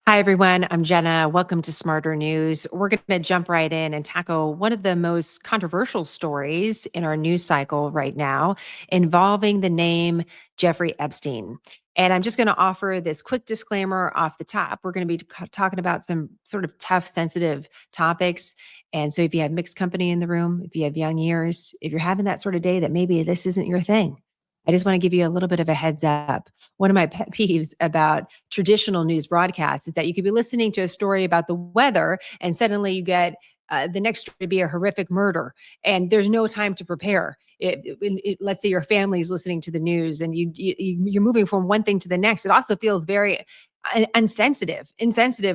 Hi, everyone. I'm Jenna. Welcome to Smarter News. We're going to jump right in and tackle one of the most controversial stories in our news cycle right now involving the name Jeffrey Epstein. And I'm just going to offer this quick disclaimer off the top. We're going to be talking about some sort of tough, sensitive topics. And so if you have mixed company in the room, if you have young ears, if you're having that sort of day that maybe this isn't your thing, I just want to give you a little bit of a heads up. One of my pet peeves about traditional news broadcasts is that you could be listening to a story about the weather and suddenly you get the next story to be a horrific murder and there's no time to prepare. Let's say your family's listening to the news and you're moving from one thing to the next. It also feels very insensitive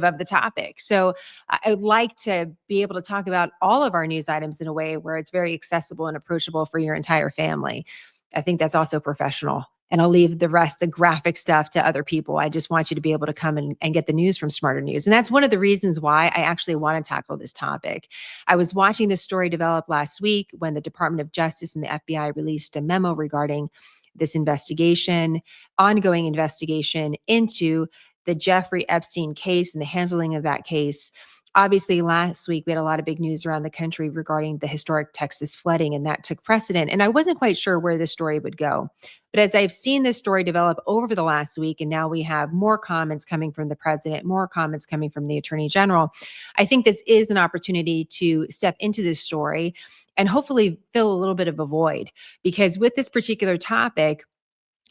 of the topic. So I would like to be able to talk about all of our news items in a way where it's very accessible and approachable for your entire family. I think that's also professional. And I'll leave the rest, the graphic stuff, to other people. I just want you to be able to come and get the news from Smarter News. And that's one of the reasons why I actually want to tackle this topic. I was watching this story develop last week when the Department of Justice and the FBI released a memo regarding this investigation, ongoing investigation into the Jeffrey Epstein case and the handling of that case. Obviously, last week we had a lot of big news around the country regarding the historic Texas flooding, and that took precedent. And I wasn't quite sure where this story would go. But as I've seen this story develop over the last week, and now we have more comments coming from the president, more comments coming from the attorney general, I think this is an opportunity to step into this story and hopefully fill a little bit of a void. Because with this particular topic,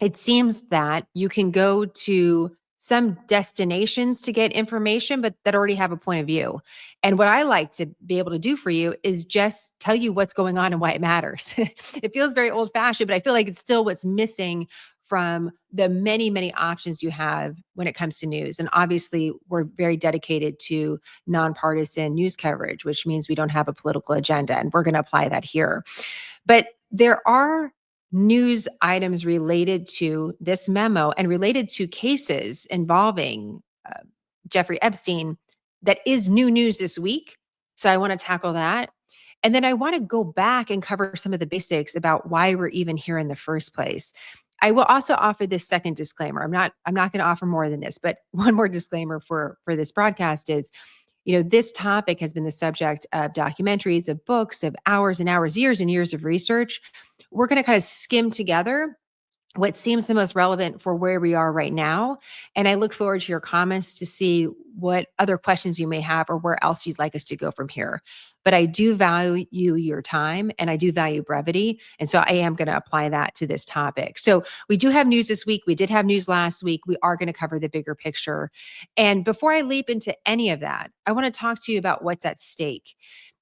it seems that you can go to some destinations to get information, but that already have a point of view. And what I like to be able to do for you is just tell you what's going on and why it matters. It feels very old fashioned, but I feel like it's still what's missing from the many, many options you have when it comes to news. And obviously, we're very dedicated to nonpartisan news coverage, which means we don't have a political agenda. And we're going to apply that here. But there are news items related to this memo and related to cases involving Jeffrey Epstein that is new news this week. So I want to tackle that. And then I want to go back and cover some of the basics about why we're even here in the first place. I will also offer this second disclaimer. I'm not going to offer more than this, but one more disclaimer for this broadcast is, this topic has been the subject of documentaries, of books, of hours and hours, years and years of research. We're going to kind of skim together what seems the most relevant for where we are right now. And I look forward to your comments to see what other questions you may have or where else you'd like us to go from here. But I do value your time and I do value brevity. And so I am going to apply that to this topic. So we do have news this week. We did have news last week. We are going to cover the bigger picture. And before I leap into any of that, I want to talk to you about what's at stake.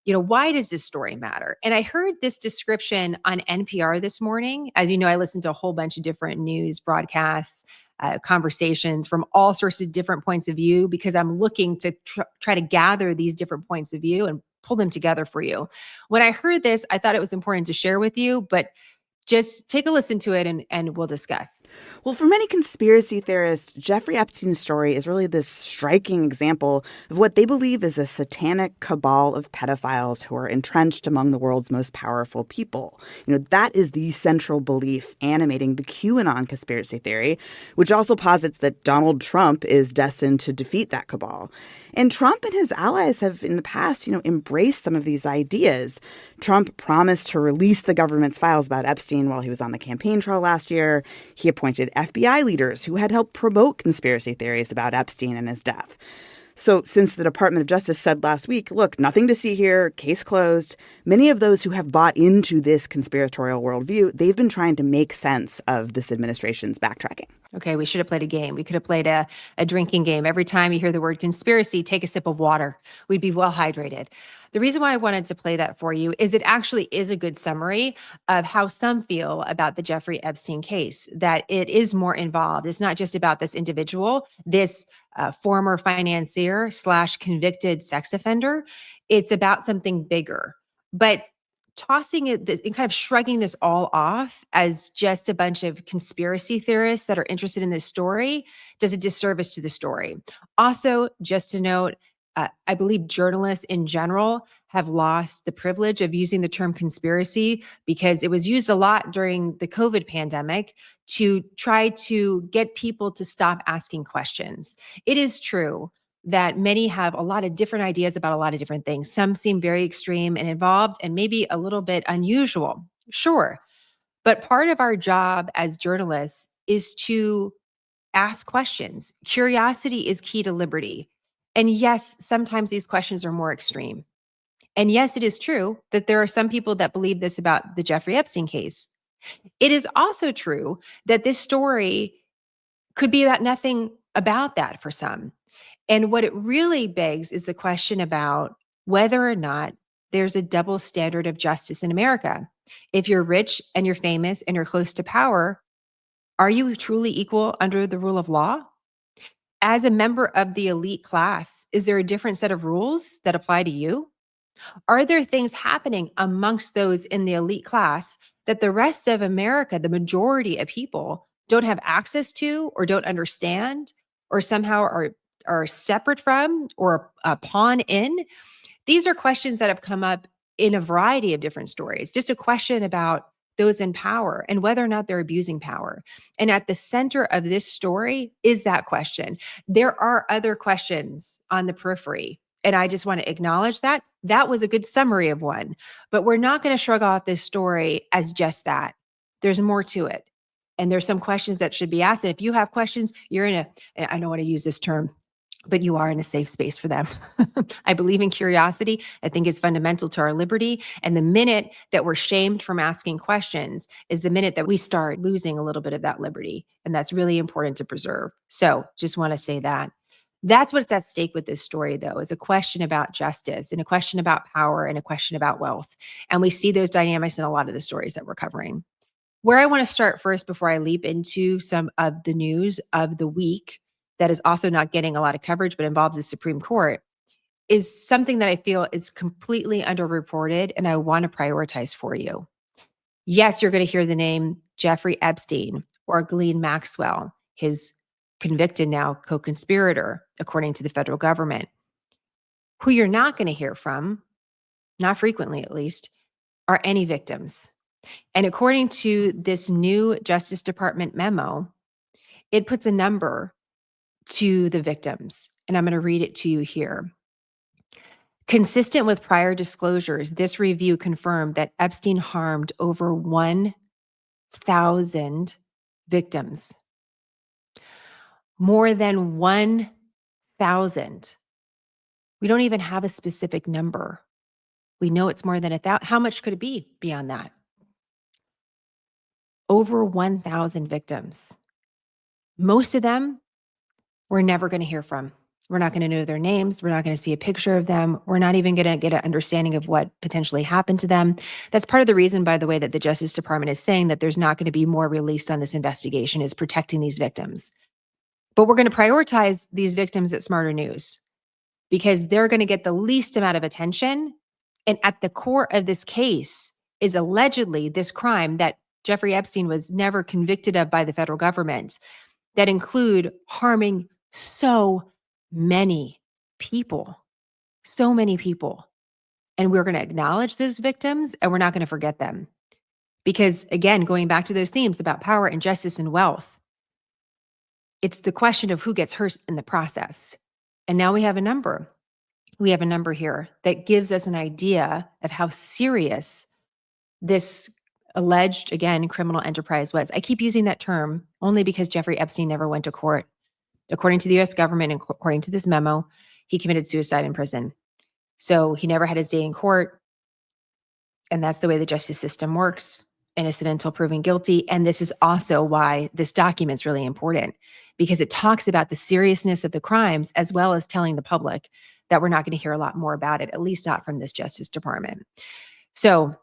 Why does this story matter? And I heard this description on NPR this morning. As you know, I listen to a whole bunch of different news broadcasts, conversations from all sorts of different points of view, because I'm looking to try to gather these different points of view and pull them together for you. When I heard this, I thought it was important to share with you, but just take a listen to it and we'll discuss. Well, for many conspiracy theorists, Jeffrey Epstein's story is really this striking example of what they believe is a satanic cabal of pedophiles who are entrenched among the world's most powerful people. That is the central belief animating the QAnon conspiracy theory, which also posits that Donald Trump is destined to defeat that cabal. And Trump and his allies have in the past, embraced some of these ideas. Trump promised to release the government's files about Epstein while he was on the campaign trail last year. He appointed FBI leaders who had helped promote conspiracy theories about Epstein and his death. So since the Department of Justice said last week, look, nothing to see here, case closed, many of those who have bought into this conspiratorial worldview, they've been trying to make sense of this administration's backtracking. Okay, we should have played a game. We could have played a drinking game. Every time you hear the word conspiracy, take a sip of water. We'd be well hydrated. The reason why I wanted to play that for you is it actually is a good summary of how some feel about the Jeffrey Epstein case, that it is more involved. It's not just about this individual, this former financier / convicted sex offender. It's about something bigger. But tossing it and kind of shrugging this all off as just a bunch of conspiracy theorists that are interested in this story does a disservice to the story. Also, just to note, I believe journalists in general have lost the privilege of using the term conspiracy because it was used a lot during the COVID pandemic to try to get people to stop asking questions. It is true that many have a lot of different ideas about a lot of different things. Some seem very extreme and involved and maybe a little bit unusual. Sure. But part of our job as journalists is to ask questions. Curiosity is key to liberty. And yes, sometimes these questions are more extreme. And yes, it is true that there are some people that believe this about the Jeffrey Epstein case. It is also true that this story could be about nothing about that for some. And what it really begs is the question about whether or not there's a double standard of justice in America. If you're rich and you're famous and you're close to power, are you truly equal under the rule of law? As a member of the elite class, is there a different set of rules that apply to you? Are there things happening amongst those in the elite class that the rest of America, the majority of people, don't have access to or don't understand or somehow are separate from or a pawn in? These are questions that have come up in a variety of different stories. Just a question about those in power and whether or not they're abusing power. And at the center of this story is that question. There are other questions on the periphery. And I just want to acknowledge that. That was a good summary of one. But we're not going to shrug off this story as just that. There's more to it. And there's some questions that should be asked. And if you have questions, you're in I don't want to use this term, but you are in a safe space for them. I believe in curiosity. I think it's fundamental to our liberty. And the minute that we're shamed from asking questions is the minute that we start losing a little bit of that liberty. And that's really important to preserve. So just want to say that. That's what's at stake with this story, though, is a question about justice and a question about power and a question about wealth. And we see those dynamics in a lot of the stories that we're covering. Where I want to start first before I leap into some of the news of the week that is also not getting a lot of coverage, but involves the Supreme Court, is something that I feel is completely underreported and I want to prioritize for you. Yes, you're going to hear the name Jeffrey Epstein or Ghislaine Maxwell, his convicted now co-conspirator, according to the federal government. Who you're not going to hear from, not frequently at least, are any victims. And according to this new Justice Department memo, it puts a number to the victims. And I'm going to read it to you here. Consistent with prior disclosures, this review confirmed that Epstein harmed over 1,000 victims. More than 1,000. We don't even have a specific number. We know it's more than 1,000. How much could it be beyond that? Over 1,000 victims. Most of them we're never going to hear from. We're not going to know their names. We're not going to see a picture of them. We're not even going to get an understanding of what potentially happened to them. That's part of the reason, by the way, that the Justice Department is saying that there's not going to be more released on this investigation, is protecting these victims. But we're going to prioritize these victims at Smarter News because they're going to get the least amount of attention. And at the core of this case is allegedly this crime that Jeffrey Epstein was never convicted of by the federal government that include harming so many people, so many people. And we're going to acknowledge those victims and we're not going to forget them. Because again, going back to those themes about power and justice and wealth, it's the question of who gets hurt in the process. And now we have a number. We have a number here that gives us an idea of how serious this alleged, again, criminal enterprise was. I keep using that term only because Jeffrey Epstein never went to court. According to the US government and according to this memo, he committed suicide in prison. So he never had his day in court. And that's the way the justice system works, innocent until proven guilty. And this is also why this document's really important, because it talks about the seriousness of the crimes as well as telling the public that we're not going to hear a lot more about it, at least not from this Justice Department. So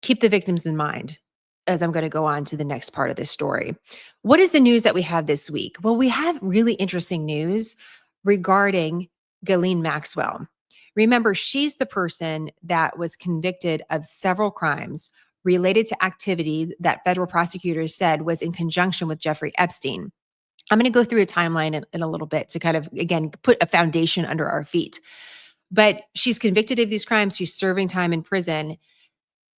keep the victims in mind as I'm going to go on to the next part of this story. What is the news that we have this week? Well, we have really interesting news regarding Ghislaine Maxwell. Remember, she's the person that was convicted of several crimes related to activity that federal prosecutors said was in conjunction with Jeffrey Epstein. I'm going to go through a timeline in a little bit to kind of, again, put a foundation under our feet. But she's convicted of these crimes. She's serving time in prison.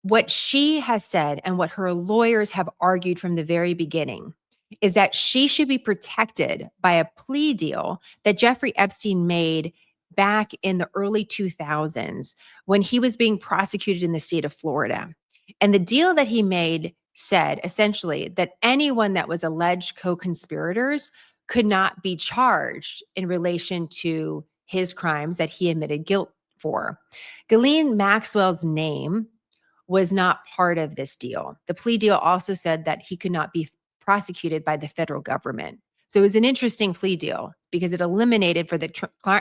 What she has said and what her lawyers have argued from the very beginning is that she should be protected by a plea deal that Jeffrey Epstein made back in the early 2000s when he was being prosecuted in the state of Florida. And the deal that he made said essentially that anyone that was alleged co-conspirators could not be charged in relation to his crimes that he admitted guilt for. Ghislaine Maxwell's name was not part of this deal. The plea deal also said that he could not be prosecuted by the federal government. So it was an interesting plea deal because it eliminated for the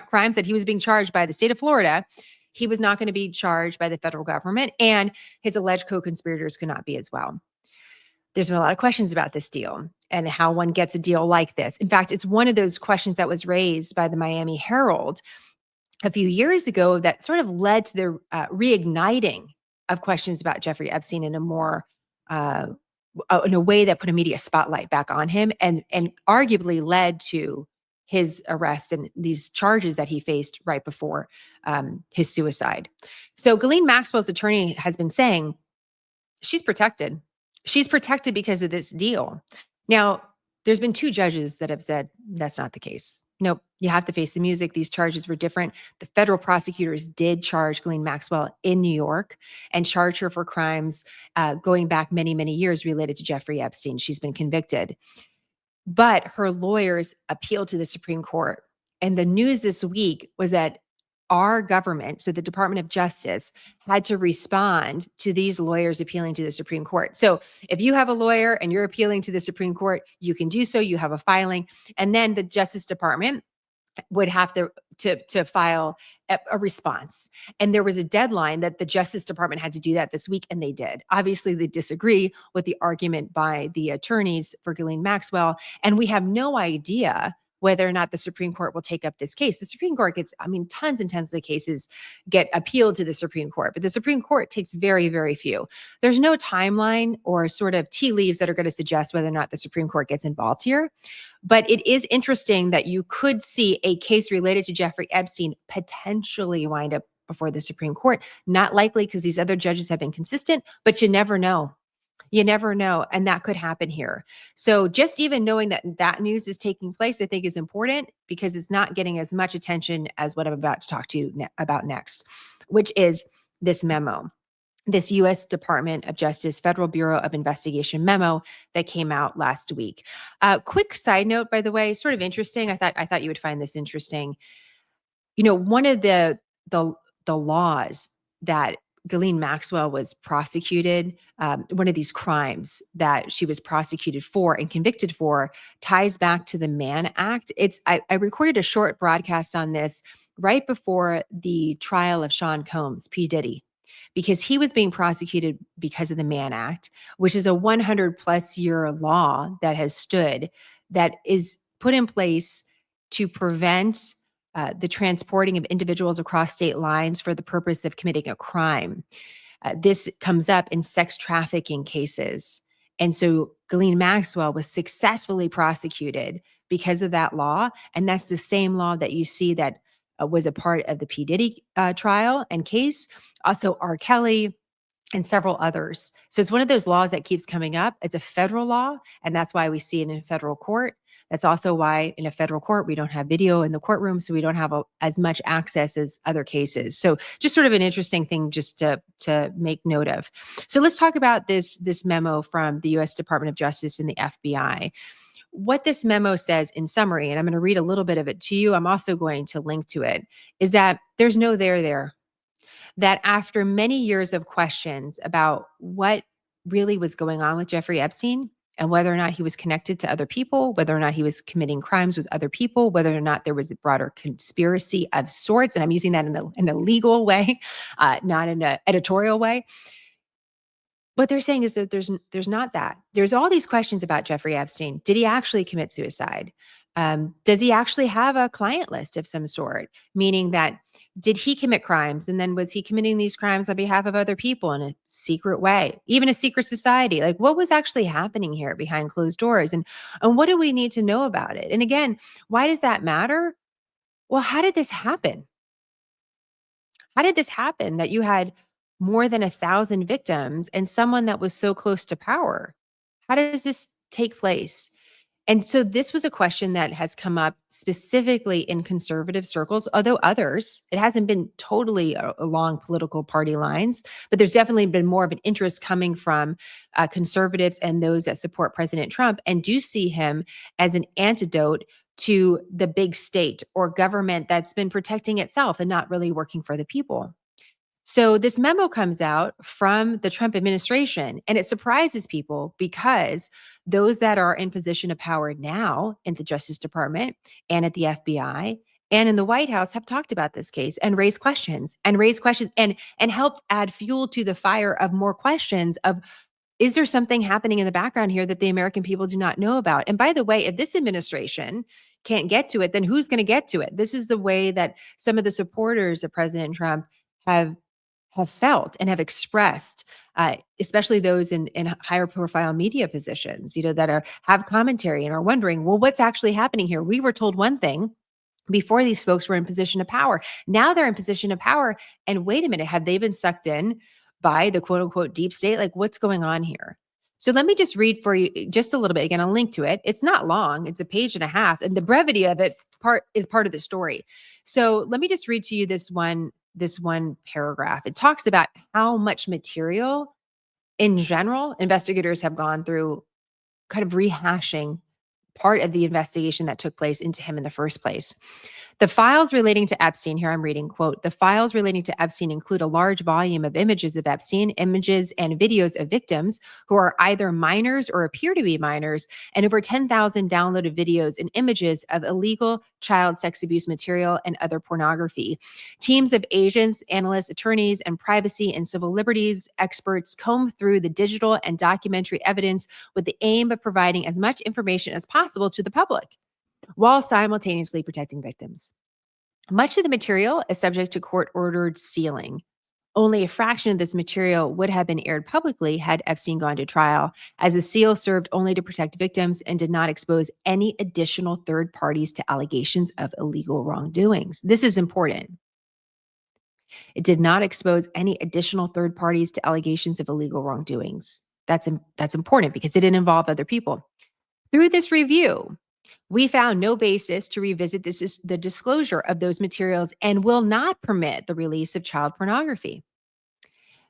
crimes that he was being charged by the state of Florida, he was not going to be charged by the federal government, and his alleged co-conspirators could not be as well. There's been a lot of questions about this deal and how one gets a deal like this. In fact, it's one of those questions that was raised by the Miami Herald a few years ago that sort of led to the reigniting of questions about Jeffrey Epstein in a more in a way that put a media spotlight back on him and arguably led to his arrest and these charges that he faced right before his suicide. So Ghislaine Maxwell's attorney has been saying she's protected. She's protected because of this deal. Now, there's been 2 judges that have said that's not the case. Nope, you have to face the music. These charges were different. The federal prosecutors did charge Ghislaine Maxwell in New York and charge her for crimes going back many, many years related to Jeffrey Epstein. She's been convicted. But her lawyers appealed to the Supreme Court. And the news this week was that our government, so the Department of Justice, had to respond to these lawyers appealing to the Supreme Court. So if you have a lawyer and you're appealing to the Supreme Court, you can do so. You have a filing. And then the Justice Department would have to file a response. And there was a deadline that the Justice Department had to do that this week, and they did. Obviously, they disagree with the argument by the attorneys for Ghislaine Maxwell, and we have no idea whether or not the Supreme Court will take up this case. The Supreme Court gets, tons and tons of cases get appealed to the Supreme Court, but the Supreme Court takes very, very few. There's no timeline or sort of tea leaves that are going to suggest whether or not the Supreme Court gets involved here. But it is interesting that you could see a case related to Jeffrey Epstein potentially wind up before the Supreme Court. Not likely because these other judges have been consistent, but you never know. You never know. And that could happen here. So just even knowing that that news is taking place, I think is important because it's not getting as much attention as what I'm about to talk to you about next, which is this memo, this U.S. Department of Justice Federal Bureau of Investigation memo that came out last week. Quick side note, by the way, sort of interesting. I thought you would find this interesting. You know, one of the laws that Ghislaine Maxwell was prosecuted, one of these crimes that she was prosecuted for and convicted for ties back to the Mann Act. I recorded a short broadcast on this right before the trial of Sean Combs, P. Diddy, because he was being prosecuted because of the Mann Act, which is a 100+ year law that has stood, that is put in place to prevent the transporting of individuals across state lines for the purpose of committing a crime. This comes up in sex trafficking cases. And so Ghislaine Maxwell was successfully prosecuted because of that law. And that's the same law that you see that was a part of the P. Diddy trial and case, also R. Kelly, and several others. So it's one of those laws that keeps coming up. It's a federal law, and that's why we see it in federal court. That's also why in a federal court, we don't have video in the courtroom, so we don't have as much access as other cases. So just sort of an interesting thing just to make note of. So let's talk about this memo from the U.S. Department of Justice and the FBI. What this memo says in summary, and I'm going to read a little bit of it to you, I'm also going to link to it, is that there's no there. That after many years of questions about what really was going on with Jeffrey Epstein and whether or not he was connected to other people, whether or not he was committing crimes with other people, whether or not there was a broader conspiracy of sorts, and I'm using that in a legal way, not in an editorial way. What they're saying is that there's not that. There's all these questions about Jeffrey Epstein. Did he actually commit suicide? Does he actually have a client list of some sort? Meaning that, did he commit crimes? And then was he committing these crimes on behalf of other people in a secret way, even a secret society? Like, what was actually happening here behind closed doors? And what do we need to know about it? And again, why does that matter? Well, how did this happen? How did this happen that you had more than 1,000 victims and someone that was so close to power? How does this take place? And so this was a question that has come up specifically in conservative circles, although others, it hasn't been totally along political party lines, but there's definitely been more of an interest coming from conservatives and those that support President Trump and do see him as an antidote to the big state or government that's been protecting itself and not really working for the people. So this memo comes out from the Trump administration, and it surprises people because those that are in position of power now in the Justice Department and at the FBI and in the White House have talked about this case and raised questions and helped add fuel to the fire of more questions of, is there something happening in the background here that the American people do not know about? And by the way, if this administration can't get to it, then who's going to get to it? This is the way that some of the supporters of President Trump have felt and have expressed, especially those in higher profile media positions, that have commentary and are wondering, well, what's actually happening here? We were told one thing before these folks were in position of power. Now they're in position of power. And wait a minute, have they been sucked in by the quote unquote deep state? Like, what's going on here? So let me just read for you just a little bit. Again, I'll link to it. It's not long. It's a page and a half. And the brevity of it is part of the story. So let me just read to you this one paragraph. It talks about how much material in general investigators have gone through, kind of rehashing part of the investigation that took place into him in the first place. The files relating to Epstein, here I'm reading, quote, the files relating to Epstein include a large volume of images of Epstein, images and videos of victims who are either minors or appear to be minors, and over 10,000 downloaded videos and images of illegal child sex abuse material and other pornography. Teams of agents, analysts, attorneys, and privacy and civil liberties experts comb through the digital and documentary evidence with the aim of providing as much information as possible to the public, while simultaneously protecting victims. Much of the material is subject to court-ordered sealing. Only a fraction of this material would have been aired publicly had Epstein gone to trial, as a seal served only to protect victims and did not expose any additional third parties to allegations of illegal wrongdoings. This is important. It did not expose any additional third parties to allegations of illegal wrongdoings. That's important because it didn't involve other people. Through this review, we found no basis to revisit the disclosure of those materials and will not permit the release of child pornography.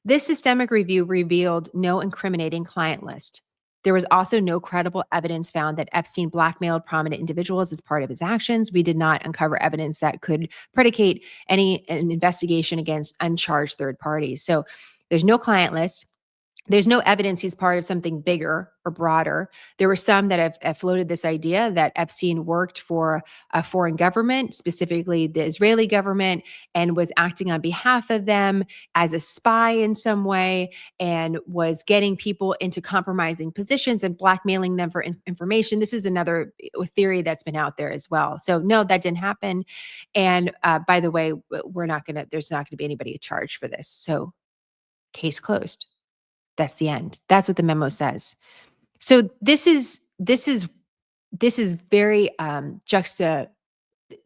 This systemic review revealed no incriminating client list. There was also no credible evidence found that Epstein blackmailed prominent individuals as part of his actions. We did not uncover evidence that could predicate an investigation against uncharged third parties. So there's no client list. There's no evidence he's part of something bigger or broader. There were some that have floated this idea that Epstein worked for a foreign government, specifically the Israeli government, and was acting on behalf of them as a spy in some way and was getting people into compromising positions and blackmailing them for information. This is another theory that's been out there as well. So no, that didn't happen. And by the way, there's not going to be anybody charged for this. So case closed. That's the end. That's what the memo says. So this is very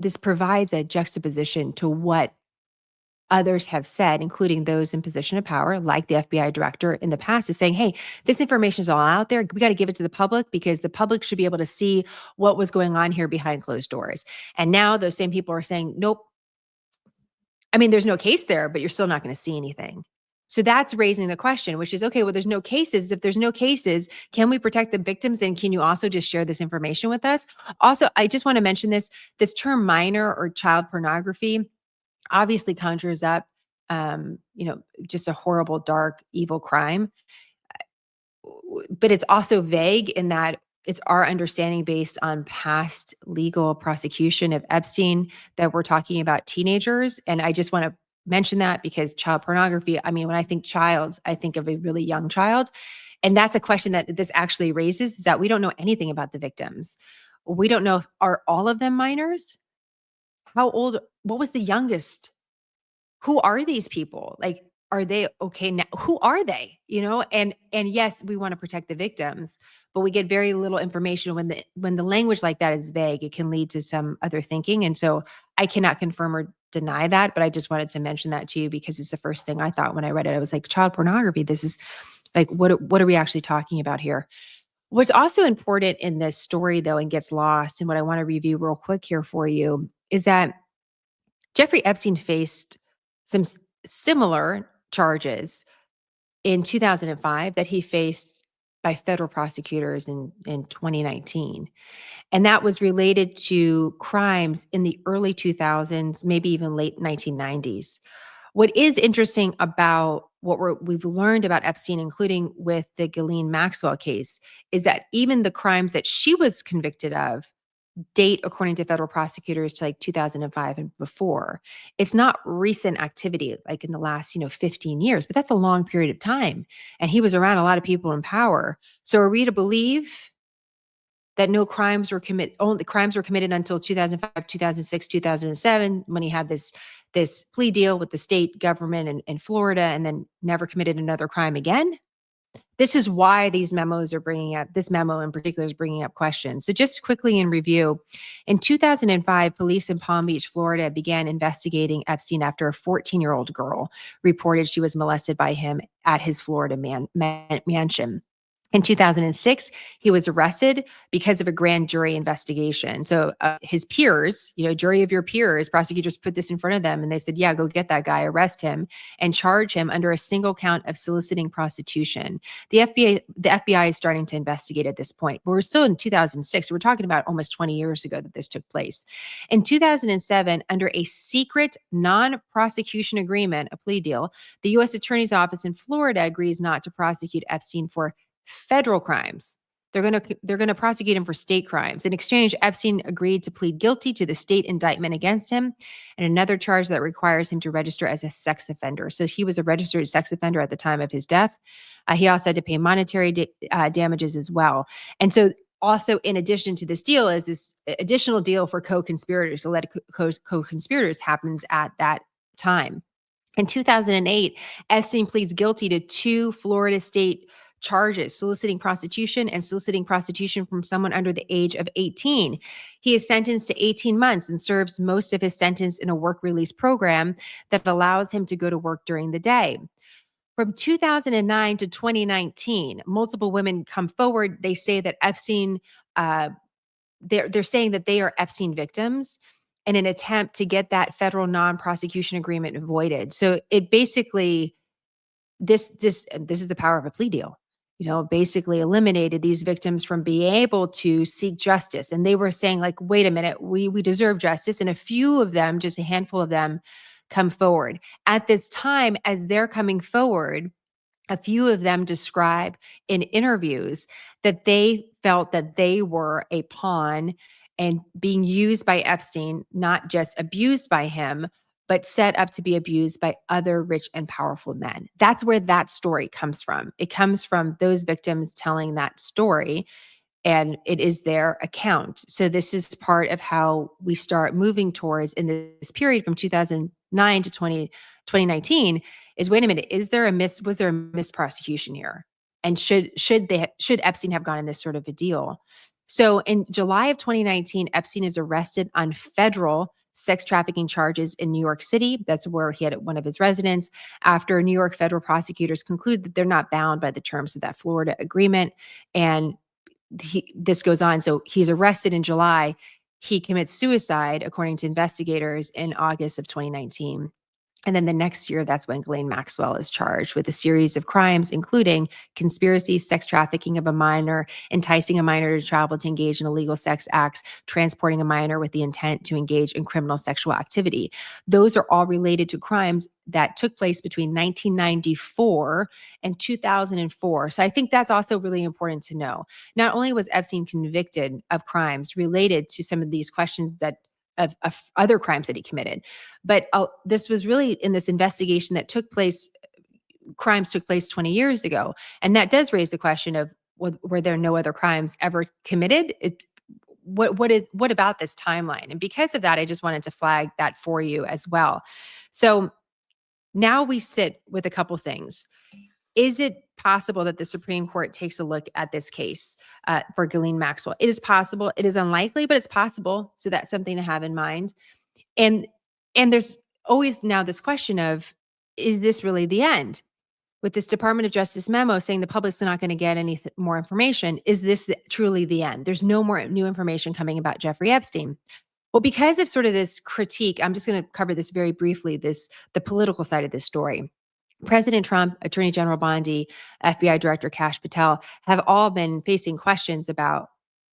this provides a juxtaposition to what others have said, including those in position of power, like the FBI director in the past, of saying, hey, this information is all out there. We got to give it to the public because the public should be able to see what was going on here behind closed doors. And now those same people are saying, nope. I mean, there's no case there, but you're still not going to see anything. So that's raising the question, which is, okay, well, there's no cases. If there's no cases, can we protect the victims? And can you also just share this information with us? Also, I just want to mention this term minor or child pornography obviously conjures up, just a horrible, dark, evil crime. But it's also vague in that it's our understanding based on past legal prosecution of Epstein that we're talking about teenagers. And I just want to mention that because child pornography, I mean, when I think child, I think of a really young child. And that's a question that this actually raises, is that we don't know anything about the victims. We don't know, are all of them minors? How old? What was the youngest? Who are these people? Like, are they okay now? Who are they? And yes, we want to protect the victims, but we get very little information when the language like that is vague. It can lead to some other thinking. And so I cannot confirm or deny that, but I just wanted to mention that to you because it's the first thing I thought when I read it. I was like, child pornography. This is like, what are we actually talking about here? What's also important in this story, though, and gets lost, and what I want to review real quick here for you, is that Jeffrey Epstein faced some similar charges in 2005 that he faced by federal prosecutors in 2019. And that was related to crimes in the early 2000s, maybe even late 1990s. What is interesting about what we've learned about Epstein, including with the Ghislaine Maxwell case, is that even the crimes that she was convicted of date, according to federal prosecutors, to like 2005 and before. It's not recent activity, like in the last, 15 years, but that's a long period of time. And he was around a lot of people in power. So are we to believe that no crimes were committed, only the crimes were committed until 2005, 2006, 2007, when he had this plea deal with the state government in Florida, and then never committed another crime again? This is why these memos are bringing up, this memo in particular is bringing up questions. So just quickly in review, in 2005, police in Palm Beach, Florida began investigating Epstein after a 14-year-old girl reported she was molested by him at his Florida mansion. In 2006, he was arrested because of a grand jury investigation. So his peers, jury of your peers, prosecutors put this in front of them and they said, yeah, go get that guy, arrest him, and charge him under a single count of soliciting prostitution. The FBI is starting to investigate at this point, but we're still in 2006. So we're talking about almost 20 years ago that this took place. In 2007, under a secret non-prosecution agreement, a plea deal, the U.S. Attorney's Office in Florida agrees not to prosecute Epstein for federal crimes. They're going to prosecute him for state crimes. In exchange, Epstein agreed to plead guilty to the state indictment against him and another charge that requires him to register as a sex offender. So he was a registered sex offender at the time of his death. He also had to pay monetary damages as well. And so also, in addition to this deal, is this additional deal for co-conspirators. So let co-conspirators happens at that time. In 2008, Epstein pleads guilty to 2 Florida state charges, soliciting prostitution and soliciting prostitution from someone under the age of 18. He is sentenced to 18 months and serves most of his sentence in a work release program that allows him to go to work during the day. From 2009 to 2019, multiple women come forward. They say that Epstein, they're saying that they are Epstein victims in an attempt to get that federal non-prosecution agreement avoided. So it basically, this is the power of a plea deal. Basically eliminated these victims from being able to seek justice. And they were saying, like, wait a minute, we deserve justice. And a few of them, just a handful of them, come forward. At this time, as they're coming forward, a few of them describe in interviews that they felt that they were a pawn and being used by Epstein, not just abused by him, but set up to be abused by other rich and powerful men. That's where that story comes from. It comes from those victims telling that story, and it is their account. So this is part of how we start moving towards, in this period from 2009 to 2019, is, wait a minute, was there a misprosecution here? And should Epstein have gotten this sort of a deal? So in July of 2019, Epstein is arrested on federal sex trafficking charges in New York City. That's where he had one of his residence, after New York federal prosecutors conclude that they're not bound by the terms of that Florida agreement. And this goes on. So he's arrested in July. He commits suicide, according to investigators, in August of 2019. And then the next year, that's when Ghislaine Maxwell is charged with a series of crimes, including conspiracy, sex trafficking of a minor, enticing a minor to travel to engage in illegal sex acts, transporting a minor with the intent to engage in criminal sexual activity. Those are all related to crimes that took place between 1994 and 2004. So I think that's also really important to know. Not only was Epstein convicted of crimes related to some of these questions that of other crimes that he committed, but this was really in this investigation that took place, crimes took place 20 years ago. And that does raise the question of, were there no other crimes ever committed? What about this timeline? And because of that, I just wanted to flag that for you as well. So now we sit with a couple things. Is it possible that the Supreme Court takes a look at this case for Ghislaine Maxwell? It is possible. It is unlikely, but it's possible. So that's something to have in mind. And there's always now this question of, is this really the end? with this Department of Justice memo saying the public's not going to get any more information, is this truly the end? There's no more new information coming about Jeffrey Epstein. Well, because of sort of this critique, I'm just going to cover this very briefly, the political side of this story. President Trump, Attorney General Bondi, FBI Director Kash Patel have all been facing questions about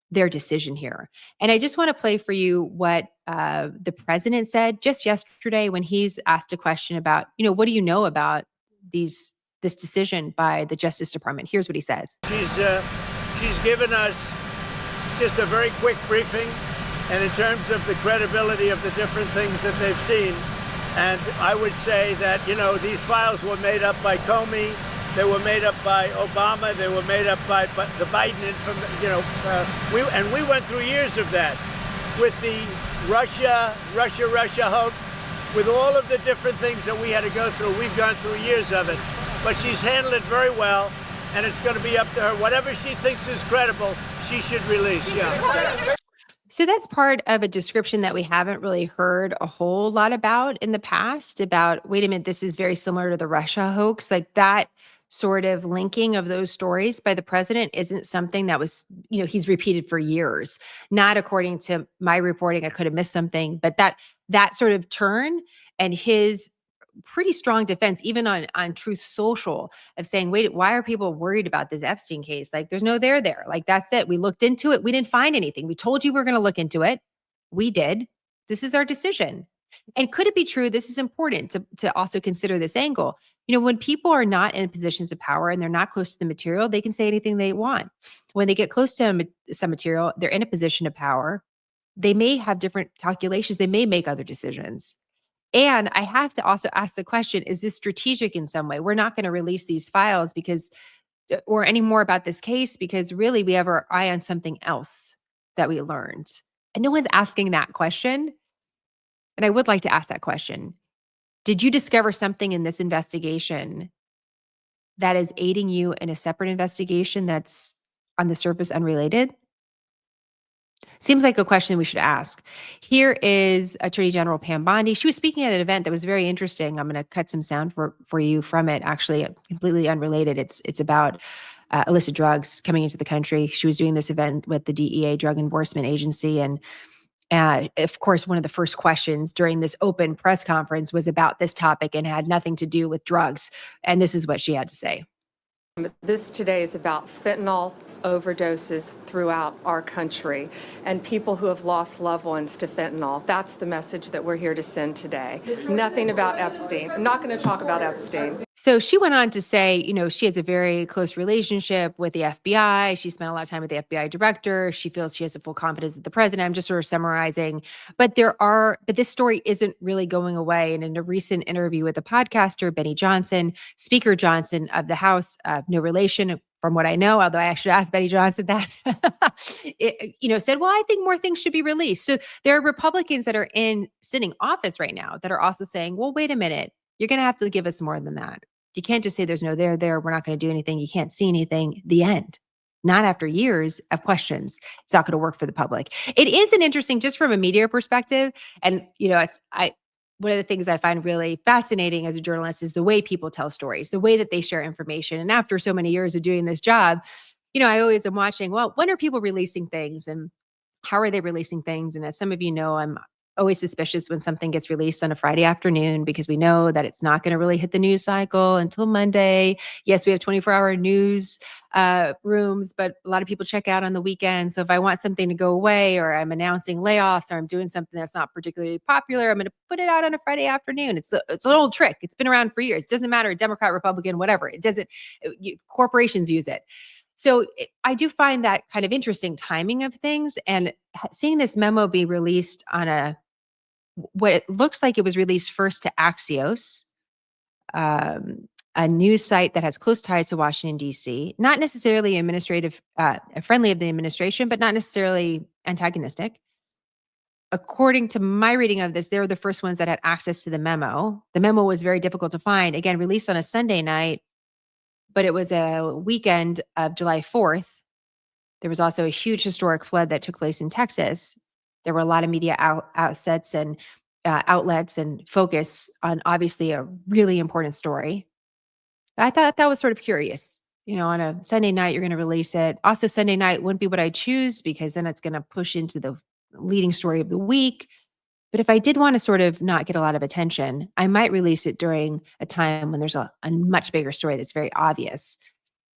their decision here. And I just want to play for you what the president said just yesterday when he's asked a question about, what do you know about this decision by the Justice Department? Here's what he says. She's given us just a very quick briefing, and in terms of the credibility of the different things that they've seen. And I would say that, these files were made up by Comey, they were made up by Obama, they were made up by the Biden, we went through years of that with the Russia hoax, with all of the different things that we had to go through. We've gone through years of it, but she's handled it very well, and it's going to be up to her. Whatever she thinks is credible, she should release. Yeah. So that's part of a description that we haven't really heard a whole lot about in the past about, wait a minute, this is very similar to the Russia hoax. Like that sort of linking of those stories by the president isn't something that was, he's repeated for years. Not according to my reporting, I could have missed something, but that sort of turn and his pretty strong defense, even on Truth Social, of saying, wait, why are people worried about this Epstein case? Like, there's no there. Like, that's it. We looked into it. We didn't find anything. We told you we were going to look into it. We did. This is our decision. And could it be true? This is important to also consider this angle. When people are not in positions of power and they're not close to the material, they can say anything they want. When they get close to some material, they're in a position of power. They may have different calculations. They may make other decisions. And I have to also ask the question, is this strategic in some way? We're not going to release these files or any more about this case because really we have our eye on something else that we learned. And no one's asking that question. And I would like to ask that question. Did you discover something in this investigation that is aiding you in a separate investigation that's on the surface unrelated? Seems like a question we should ask. Here is Attorney General Pam Bondi. She was speaking at an event that was very interesting. I'm going to cut some sound for you from it. Actually, completely unrelated. It's about illicit drugs coming into the country. She was doing this event with the DEA, Drug Enforcement Agency, and of course, one of the first questions during this open press conference was about this topic and had nothing to do with drugs. And this is what she had to say. This today is about fentanyl overdoses throughout our country and people who have lost loved ones to fentanyl. That's the message that we're here to send today. Nothing about Epstein. I'm not going to talk about Epstein. So she went on to say, she has a very close relationship with the FBI. She spent a lot of time with the FBI director. She feels she has a full confidence in the president. I'm just sort of summarizing. But this story isn't really going away. And in a recent interview with the podcaster, Benny Johnson, Speaker Johnson of the House, no relation from what I know, although I actually asked Benny Johnson that, said, well, I think more things should be released. So there are Republicans that are in sitting office right now that are also saying, well, wait a minute, you're going to have to give us more than that. You can't just say there's no there. We're not going to do anything. You can't see anything. The end. Not after years of questions. It's not going to work for the public. It is an interesting, just from a media perspective. And, one of the things I find really fascinating as a journalist is the way people tell stories, the way that they share information. And after so many years of doing this job, I always am watching, well, when are people releasing things and how are they releasing things? And as some of you know, I'm always suspicious when something gets released on a Friday afternoon because we know that it's not going to really hit the news cycle until Monday. Yes, we have 24-hour news rooms, but a lot of people check out on the weekend. So if I want something to go away or I'm announcing layoffs or I'm doing something that's not particularly popular, I'm going to put it out on a Friday afternoon. It's an old trick. It's been around for years. It doesn't matter, Democrat, Republican, whatever. It doesn't, corporations use it. So I do find that kind of interesting timing of things, and seeing this memo be released on what it looks like it was released first to Axios, a news site that has close ties to Washington, D.C., not necessarily friendly of the administration, but not necessarily antagonistic. According to my reading of this, they were the first ones that had access to the memo. The memo was very difficult to find. Again, released on a Sunday night, but it was a weekend of July 4th. There was also a huge historic flood that took place in Texas. There were a lot of media outlets and focus on obviously a really important story. I thought that was sort of curious. On a Sunday night, you're going to release it. Also, Sunday night wouldn't be what I choose because then it's going to push into the leading story of the week. But if I did want to sort of not get a lot of attention, I might release it during a time when there's a much bigger story that's very obvious.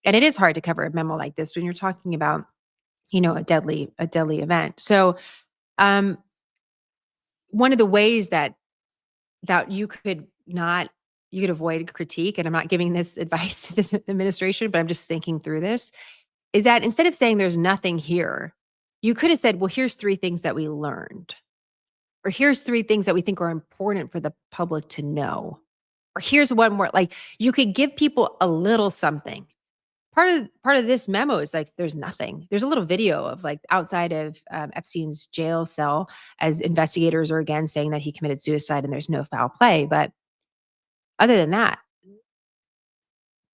And it is hard to cover a memo like this when you're talking about, a deadly event. So, one of the ways that you could avoid critique, and I'm not giving this advice to this administration, but I'm just thinking through this, is that instead of saying there's nothing here, you could have said, well, here's 3 things that we learned, or here's 3 things that we think are important for the public to know, or here's one more. Like, you could give people a little something. Part of this memo is like, there's nothing. There's a little video of like outside of Epstein's jail cell as investigators are again saying that he committed suicide and there's no foul play. But other than that,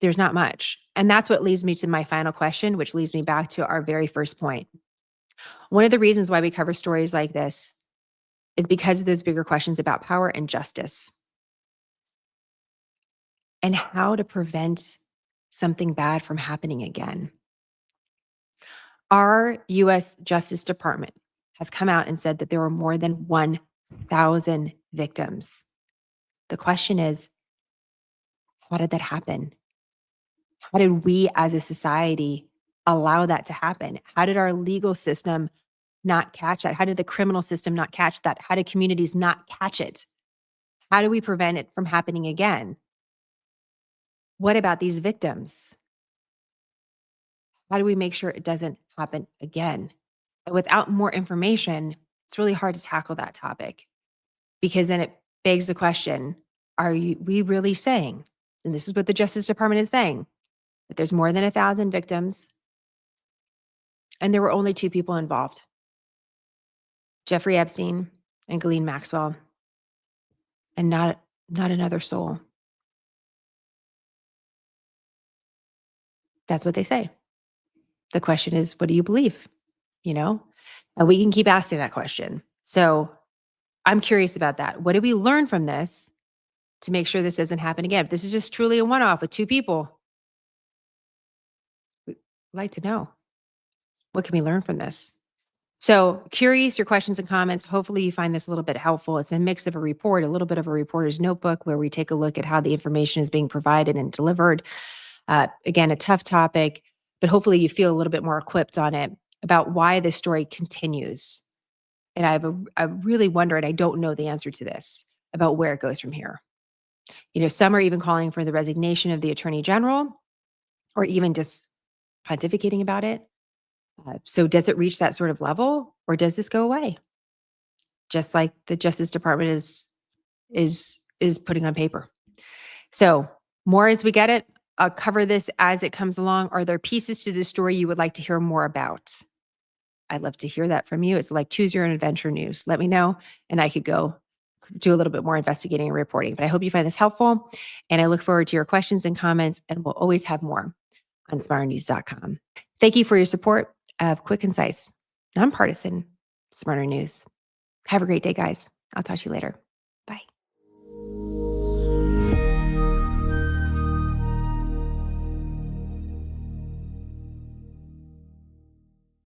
there's not much. And that's what leads me to my final question, which leads me back to our very first point. One of the reasons why we cover stories like this is because of those bigger questions about power and justice and how to prevent something bad from happening again. Our U.S. Justice Department has come out and said that there were more than 1,000 victims. The question is, how did that happen? How did we as a society allow that to happen? How did our legal system not catch that? How did the criminal system not catch that? How did communities not catch it? How do we prevent it from happening again? What about these victims? How do we make sure it doesn't happen again? And without more information, it's really hard to tackle that topic because then it begs the question, we really saying, and this is what the Justice Department is saying, that there's more than 1,000 victims and there were only 2 people involved, Jeffrey Epstein and Ghislaine Maxwell, and not another soul. That's what they say. The question is, what do you believe? And we can keep asking that question. So I'm curious about that. What did we learn from this to make sure this doesn't happen again? If this is just truly a one-off with 2 people, we'd like to know. What can we learn from this? So curious, your questions and comments. Hopefully you find this a little bit helpful. It's a mix of a report, a little bit of a reporter's notebook where we take a look at how the information is being provided and delivered. Again, a tough topic, but hopefully you feel a little bit more equipped on it about why this story continues. And I really wonder, and I don't know the answer to this, about where it goes from here. Some are even calling for the resignation of the Attorney General or even just pontificating about it. So does it reach that sort of level or does this go away? Just like the Justice Department is putting on paper. So more as we get it. I'll cover this as it comes along. Are there pieces to this story you would like to hear more about? I'd love to hear that from you. It's like choose your own adventure news. Let me know and I could go do a little bit more investigating and reporting. But I hope you find this helpful and I look forward to your questions and comments and we'll always have more on smarternews.com. Thank you for your support of quick, concise, nonpartisan, Smarter News. Have a great day, guys. I'll talk to you later.